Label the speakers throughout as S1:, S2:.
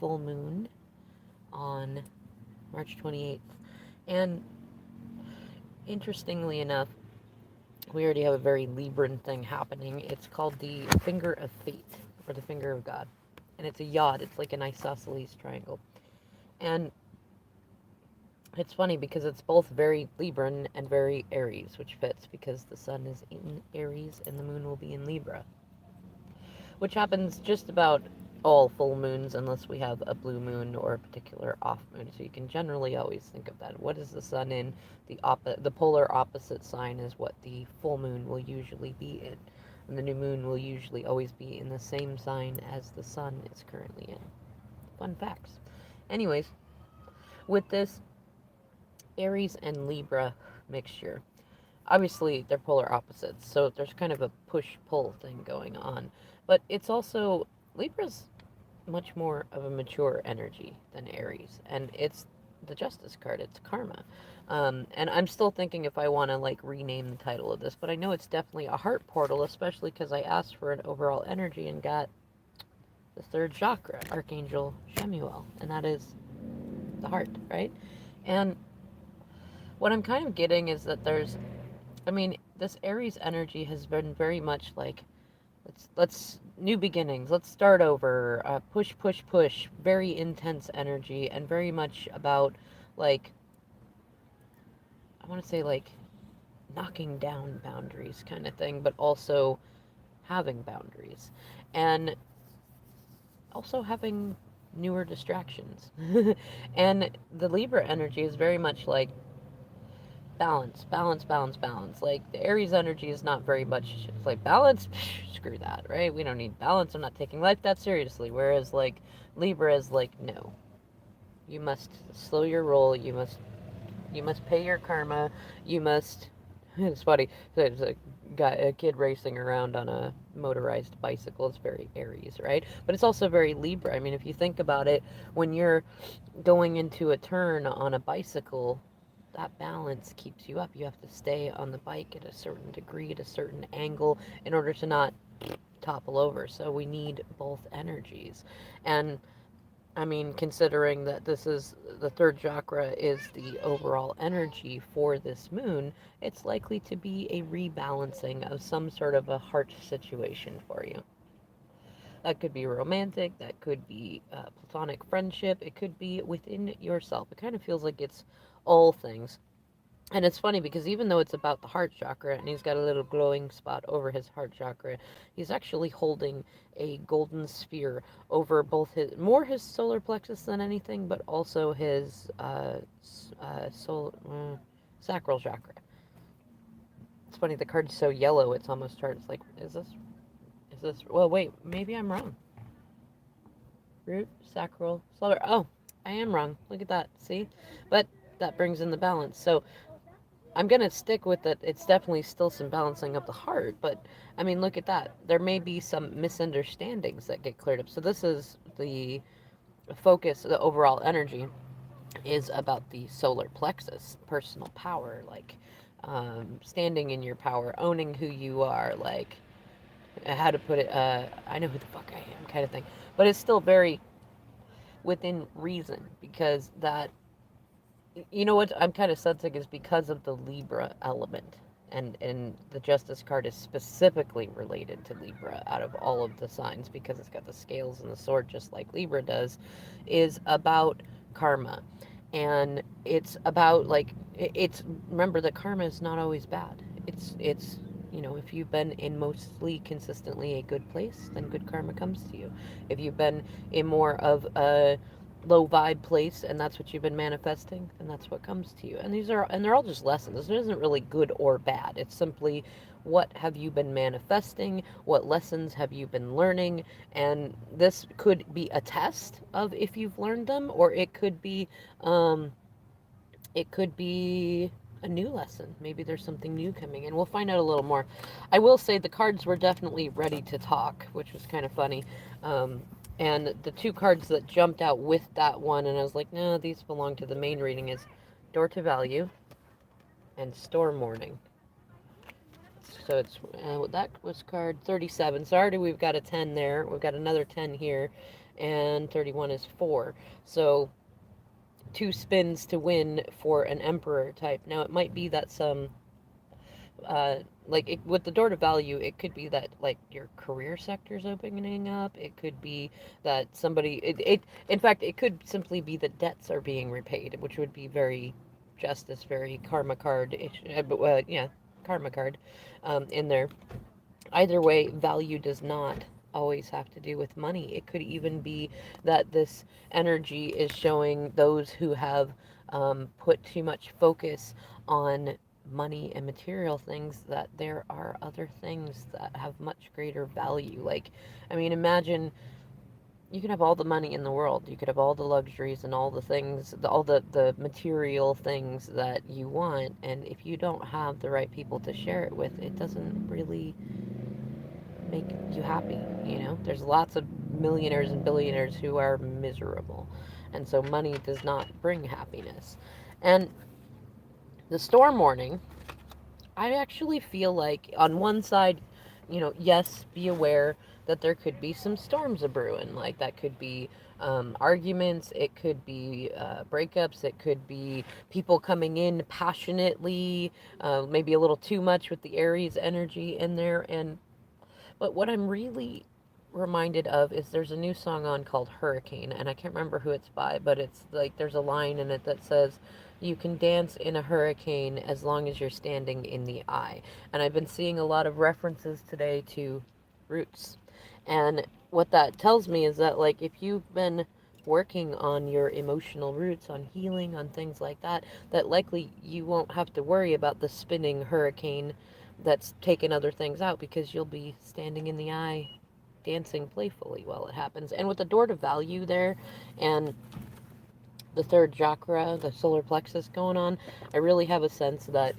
S1: full moon on March 28th. And interestingly enough, we already have a very Libran thing happening. It's called the Finger of Fate, or the Finger of God. And it's a yod, it's like an isosceles triangle. And it's funny because it's both very Libran and very Aries, which fits because the sun is in Aries and the moon will be in Libra, which happens just about all full moons unless we have a blue moon or a particular off moon. So you can generally always think of that. What is the sun in? The polar opposite sign is what the full moon will usually be in. And the new moon will usually always be in the same sign as the sun is currently in. Fun facts. Anyways, with this Aries and Libra mixture, obviously they're polar opposites, so there's kind of a push-pull thing going on. But it's also, Libra's much more of a mature energy than Aries, and it's the Justice card, it's karma. And I'm still thinking if I want to like rename the title of this, but I know it's definitely a heart portal, especially because I asked for an overall energy and got the third chakra, Archangel Shemuel, and that is the heart, right? And what I'm kind of getting is that I mean, this Aries energy has been very much like, let's new beginnings, let's start over, push, push, push, very intense energy, and very much about like, I want to say like knocking down boundaries kind of thing, but also having boundaries, and also having newer distractions. And the Libra energy is very much like balance, balance, balance, balance. Like the Aries energy is not very much, it's like balance, screw that, right? We don't need balance. I'm not taking life that seriously. Whereas like Libra is like, no, you must slow your roll. You must pay your karma. You must. It's funny. There's a kid racing around on a motorized bicycle. It's very Aries, right? But it's also very Libra. I mean, if you think about it, when you're going into a turn on a bicycle, that balance keeps you up. You have to stay on the bike at a certain degree, at a certain angle, in order to not topple over. So we need both energies. And I mean, considering that this is the third chakra is the overall energy for this moon, it's likely to be a rebalancing of some sort of a heart situation for you. That could be romantic, that could be platonic friendship, it could be within yourself. It kind of feels like it's all things. And it's funny because even though it's about the heart chakra and he's got a little glowing spot over his heart chakra, he's actually holding a golden sphere over both his solar plexus than anything, but also his sacral chakra. It's funny, the card's so yellow, it's almost hard. It's like, well, wait, maybe I'm wrong. Root, sacral, solar. Oh, I am wrong. Look at that. See? But that brings in the balance. So I'm gonna stick with it. It's definitely still some balancing of the heart, but I mean, look at that. There may be some misunderstandings that get cleared up. So this is the focus, the overall energy is about the solar plexus, personal power, like standing in your power, owning who you are, like how to put it. I know who the fuck I am, kind of thing. But it's still very within reason because that you know what I'm kind of sensing is because of the Libra element. And the Justice card is specifically related to Libra out of all of the signs because it's got the scales and the sword just like Libra does, is about karma. And it's about like it's remember that karma is not always bad. It's if you've been in mostly consistently a good place, then good karma comes to you. If you've been in more of a low vibe place and that's what you've been manifesting, and that's what comes to you. And they're all just lessons. It isn't really good or bad. It's simply what have you been manifesting, what lessons have you been learning, and this could be a test of if you've learned them, or um it could be a new lesson. Maybe there's something new coming in. We'll find out a little more. I will say the cards were definitely ready to talk, which was kind of funny. And the two cards that jumped out with that one, and I was like, no, these belong to the main reading, is Door to Value and Storm Warning. So that was card 37. So already we've got a 10 there. We've got another 10 here. and 31 is 4. So two spins to win for an emperor type. Now it might be that some like with the door to value, it could be that like your career sector's opening up. It could be that somebody in fact it could simply be that debts are being repaid, which would be very justice, very karma card, yeah, karma card in there. Either way, value does not always have to do with money. It could even be that this energy is showing those who have put too much focus on money and material things that there are other things that have much greater value. Like, I mean, imagine you could have all the money in the world, you could have all the luxuries and all the things, all the material things that you want, and if you don't have the right people to share it with, it doesn't really make you happy. You know, there's lots of millionaires and billionaires who are miserable, and so money does not bring happiness. And the storm warning, I actually feel like on one side, you know, yes, be aware that there could be some storms a brewing. Like that could be arguments, it could be breakups, it could be people coming in passionately, maybe a little too much with the Aries energy in there. And but what I'm really reminded of is there's a new song on called Hurricane, and I can't remember who it's by, but it's like there's a line in it that says, "You can dance in a hurricane as long as you're standing in the eye." And I've been seeing a lot of references today to roots. And what that tells me is that, like, if you've been working on your emotional roots, on healing, on things like that, that likely you won't have to worry about the spinning hurricane that's taken other things out because you'll be standing in the eye dancing playfully while it happens. And with the door to value there and the third chakra, the solar plexus going on, I really have a sense that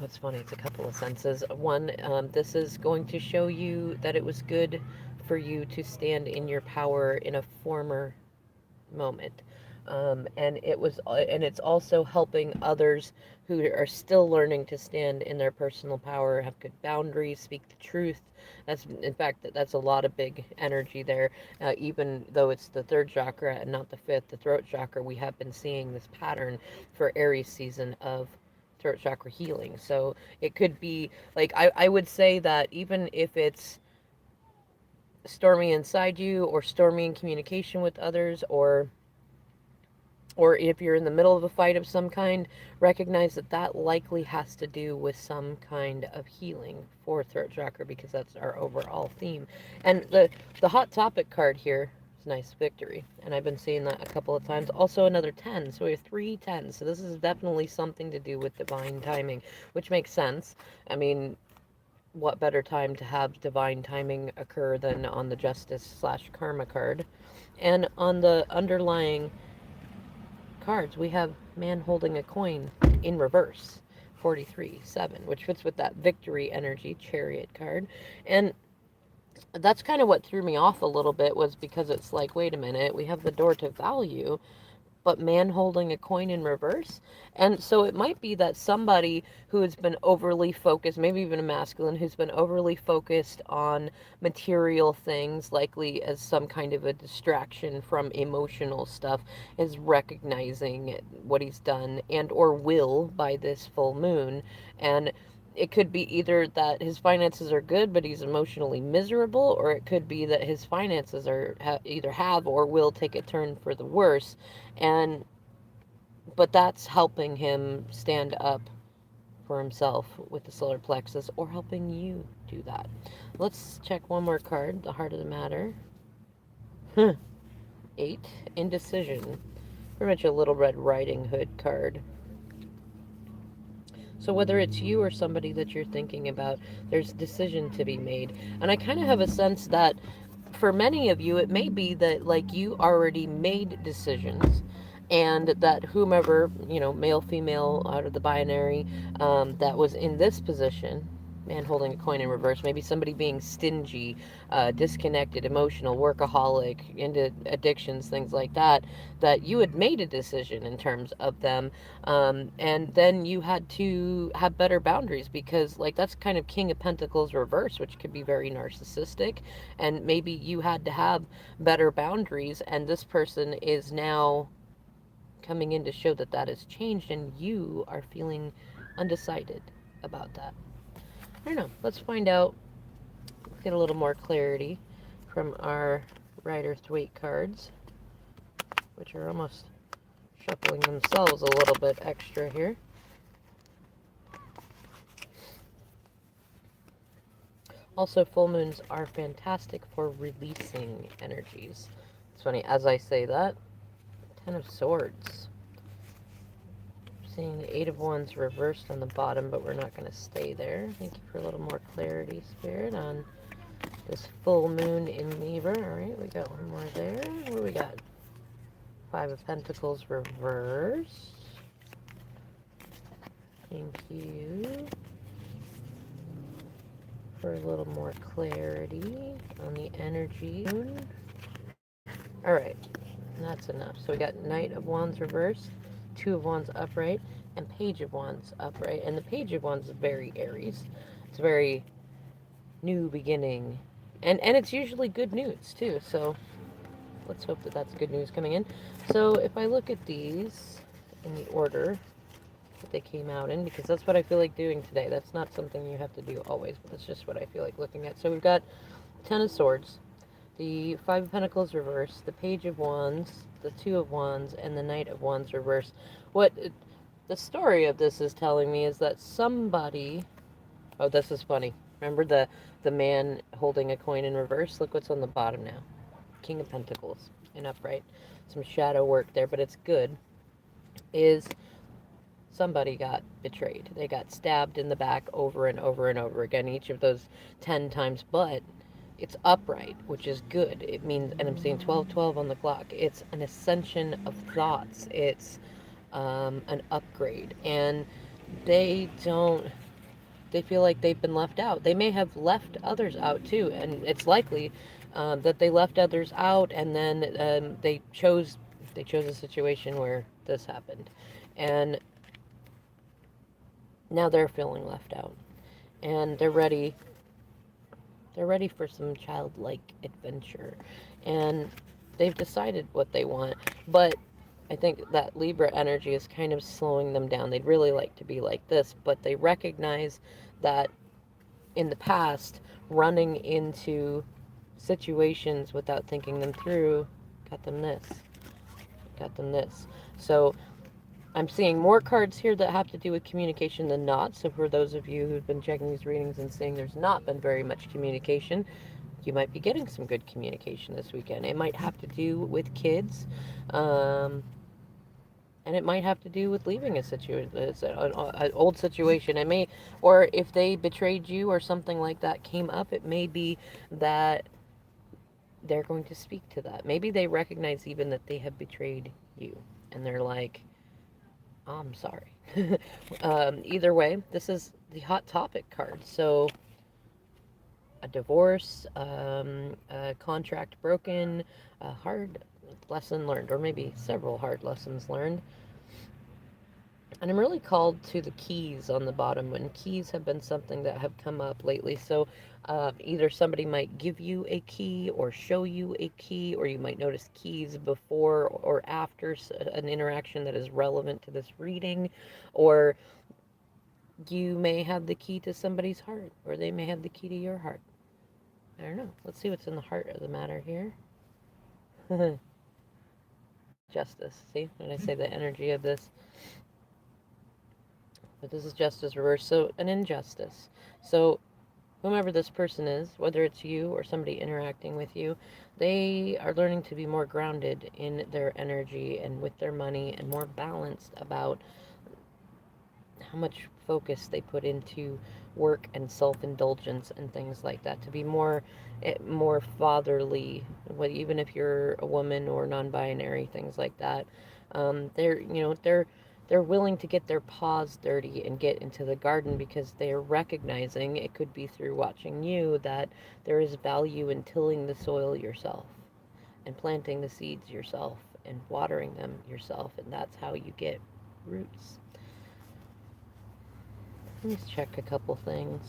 S1: it's funny, it's a couple of senses. One, this is going to show you that it was good for you to stand in your power in a former moment. And it's also helping others who are still learning to stand in their personal power, have good boundaries, speak the truth. That's in fact that's a lot of big energy there. Even though it's the third chakra and not the fifth, the throat chakra, we have been seeing this pattern for Aries season of throat chakra healing. So it could be like I would say that even if it's stormy inside you or stormy in communication with others, or if you're in the middle of a fight of some kind, recognize that that likely has to do with some kind of healing for throat chakra because that's our overall theme. And the hot topic card here is nice, victory, and I've been seeing that a couple of times. Also another 10, so we have 3 10s. So this is definitely something to do with divine timing, which makes sense. I mean, what better time to have divine timing occur than on the justice slash karma card? And on the underlying cards, we have man holding a coin in reverse, 43 7, which fits with that victory energy chariot card. And that's kind of what threw me off a little bit, was because it's like, wait a minute, we have the door to value, but man holding a coin in reverse. And so it might be that somebody who has been overly focused, maybe even a masculine, who's been overly focused on material things, likely as some kind of a distraction from emotional stuff, is recognizing what he's done and or will by this full moon. And it could be either that his finances are good but he's emotionally miserable, or it could be that his finances are either have or will take a turn for the worse. And but that's helping him stand up for himself with the solar plexus, or helping you do that. Let's check one more card, the heart of the matter. 8, indecision. Pretty much a little Red Riding Hood card. So whether it's you or somebody that you're thinking about, there's a decision to be made. And I kind of have a sense that for many of you, it may be that like you already made decisions, and that whomever, you know, male, female, out of the binary, that was in this position, Man holding a coin in reverse. Maybe somebody being stingy, disconnected, emotional, workaholic, into addictions, things like that. That you had made a decision in terms of them, and then you had to have better boundaries because, like, that's kind of King of Pentacles reverse, which could be very narcissistic, and maybe you had to have better boundaries, and this person is now coming in to show that that has changed, and you are feeling undecided about that. I don't know. Let's find out. Let's get a little more clarity from our Rider-Waite cards, which are almost shuffling themselves a little bit extra here. Also, full moons are fantastic for releasing energies. It's funny, as I say that, Ten of Swords. Seeing the Eight of Wands reversed on the bottom, but we're not going to stay there. Thank you for a little more clarity, Spirit, on this full moon in Libra. Alright, we got one more there. What do we got? Five of Pentacles reversed. Thank you for a little more clarity on the energy. Alright, that's enough. So we got Knight of Wands reversed, Two of Wands upright, and Page of Wands upright. And the Page of Wands is very Aries. It's very new beginning. And it's usually good news, too. So let's hope that that's good news coming in. So if I look at these in the order that they came out in, because that's what I feel like doing today. That's not something you have to do always, but that's just what I feel like looking at. So we've got Ten of Swords, the Five of Pentacles reversed, the Page of Wands, the Two of Wands, and the Knight of Wands reversed. What the story of this is telling me is that somebody... Oh, this is funny. Remember the man holding a coin in reverse? Look what's on the bottom now. King of Pentacles in upright. Some shadow work there, but it's good. Is somebody got betrayed. They got stabbed in the back over and over and over again, each of those 10 times, but it's upright, which is good. It means, and I'm seeing 12:12 on the clock. It's an ascension of thoughts. It's an upgrade, and they don't. They feel like they've been left out. They may have left others out too, and it's likely that they left others out, and then they chose a situation where this happened, and now they're feeling left out, and they're ready for some childlike adventure, and they've decided what they want. But I think that Libra energy is kind of slowing them down. They'd really like to be like this, but they recognize that in the past, running into situations without thinking them through got them this. Got them this. So I'm seeing more cards here that have to do with communication than not. So for those of you who've been checking these readings and seeing there's not been very much communication, you might be getting some good communication this weekend. It might have to do with kids, and it might have to do with leaving a situation, an old situation. It may, or if they betrayed you or something like that came up, it may be that they're going to speak to that. Maybe they recognize even that they have betrayed you, and they're like, I'm sorry. Either way, this is the hot topic card. So, a divorce, a contract broken, a hard lesson learned, or maybe several hard lessons learned. And I'm really called to the keys on the bottom, and keys have been something that have come up lately. So either somebody might give you a key or show you a key, or you might notice keys before or after an interaction that is relevant to this reading, or you may have the key to somebody's heart, or they may have the key to your heart. I don't know. Let's see what's in the heart of the matter here. Justice. See, when I say the energy of this? But this is justice reversed, so an injustice. So whomever this person is, whether it's you or somebody interacting with you, they are learning to be more grounded in their energy and with their money, and more balanced about how much focus they put into work and self-indulgence and things like that, to be more fatherly, even if you're a woman or non-binary, things like that. They're They're willing to get their paws dirty and get into the garden because they're recognizing, it could be through watching you, that there is value in tilling the soil yourself and planting the seeds yourself and watering them yourself, and that's how you get roots. Let me check a couple things.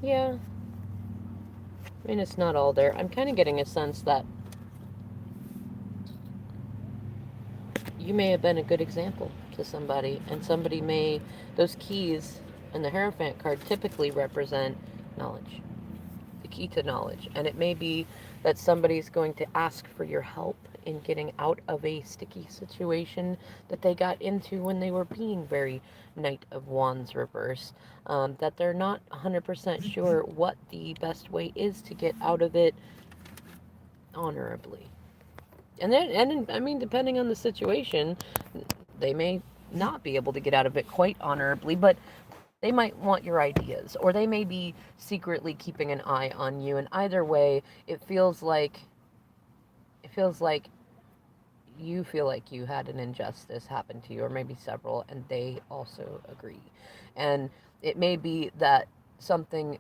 S1: Yeah, I mean, it's not all there. I'm kind of getting a sense that you may have been a good example to somebody, and somebody may, those keys in the Hierophant card typically represent knowledge, the key to knowledge. And it may be that somebody's going to ask for your help in getting out of a sticky situation that they got into when they were being very Knight of Wands reverse. That they're not 100% sure what the best way is to get out of it honorably. And then, and I mean, depending on the situation, they may not be able to get out of it quite honorably, but they might want your ideas, or they may be secretly keeping an eye on you. And either way, it feels like you feel like you had an injustice happen to you, or maybe several, and they also agree. And it may be that something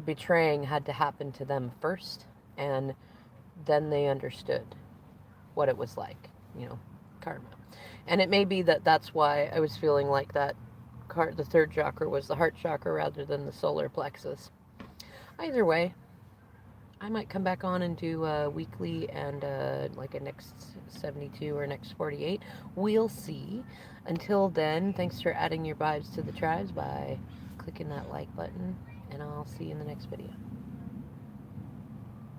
S1: betraying had to happen to them first, and then they understood what it was like, you know, karma. And it may be that that's why I was feeling like that the third chakra was the heart chakra rather than the solar plexus. Either way, I might come back on and do a weekly and like a next 72 or next 48. We'll see. Until then, thanks for adding your vibes to the tribes by clicking that like button, and I'll see you in the next video.